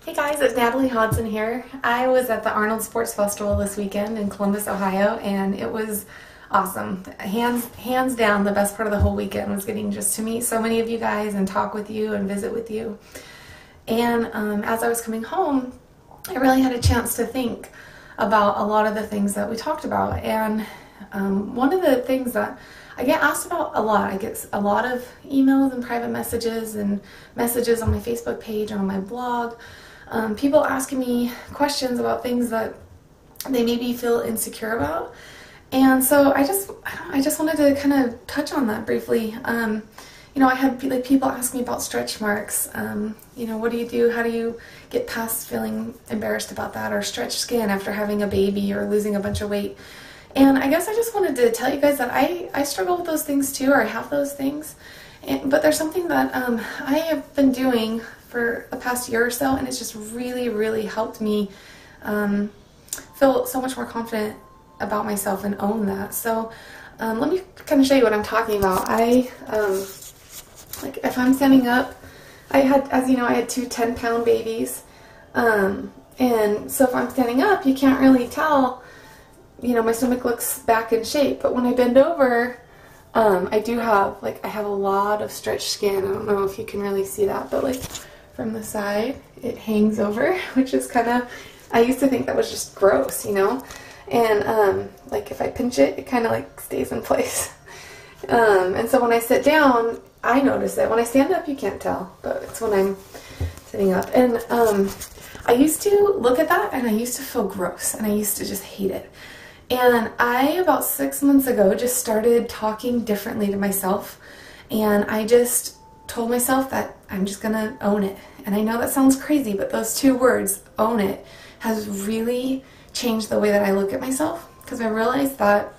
Hey guys, it's Natalie Hodson here. I was at the Arnold Sports Festival this weekend in Columbus, Ohio, and it was awesome. Hands down, the best part of the whole weekend was getting just to meet so many of you guys and talk with you and visit with you. And as I was coming home, I really had a chance to think about a lot of the things that we talked about. And one of the things that I get asked about a lot, I get a lot of emails and private messages and messages on my Facebook page and on my blog. People asking me questions about things that they maybe feel insecure about. And so I just wanted to kind of touch on that briefly. I had people ask me about stretch marks. What do you do? How do you get past feeling embarrassed about that, or stretch skin after having a baby or losing a bunch of weight? And I guess I just wanted to tell you guys that I struggle with those things too, or I have those things. But there's something that I have been doing for the past year or so, and it's just really, really helped me feel so much more confident about myself and own that. So let me kind of show you what I'm talking about. If I'm standing up, as you know, I had two 10-pound babies, and so if I'm standing up, you can't really tell. My stomach looks back in shape, but when I bend over, I do have, I have a lot of stretched skin. I don't know if you can really see that, but from the side, it hangs over, which is kind of, I used to think that was just gross, and if I pinch it, it kind of stays in place. And so when I sit down, I notice it. When I stand up, you can't tell, but it's when I'm sitting up. And I used to look at that, and I used to feel gross, and I used to just hate it. And I, about 6 months ago, just started talking differently to myself, and I just told myself that I'm just going to own it. And I know that sounds crazy, but those two words, own it, has really changed the way that I look at myself, because I realized that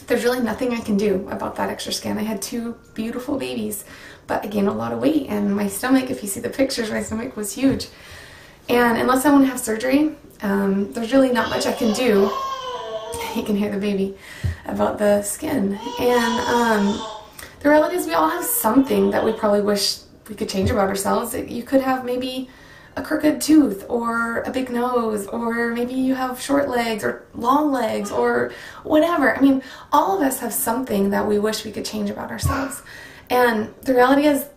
there's really nothing I can do about that extra skin. I had two beautiful babies, but I gained a lot of weight, and my stomach, if you see the pictures, my stomach was huge. And unless I want to have surgery, there's really not much I can do. You can hear the baby, about the skin. And the reality is we all have something that we probably wish we could change about ourselves. You could have maybe a crooked tooth, or a big nose, or maybe you have short legs or long legs, or whatever. I mean, all of us have something that we wish we could change about ourselves. And the reality is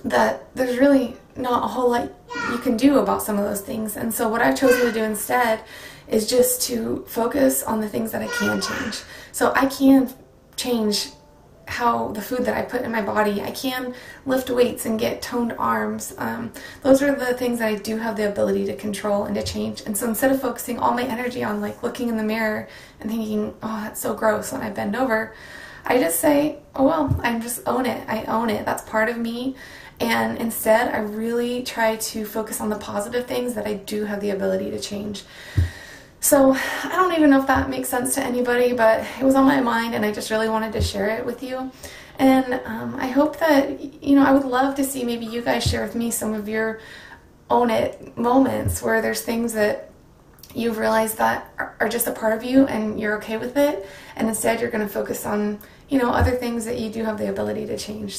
that there's really not a whole lot you can do about some of those things. And so what I've chosen to do instead is just to focus on the things that I can change. So I can change how the food that I put in my body. I can lift weights and get toned arms. Those are the things that I do have the ability to control and to change. And so instead of focusing all my energy on looking in the mirror and thinking, oh, that's so gross when I bend over, I just say, oh well, I just own it. I own it. That's part of me. And instead, I really try to focus on the positive things that I do have the ability to change. So I don't even know if that makes sense to anybody, but it was on my mind, and I just really wanted to share it with you. And I hope that, I would love to see maybe you guys share with me some of your own it moments where there's things that you've realized that are just a part of you and you're okay with it, and instead you're going to focus on, other things that you do have the ability to change.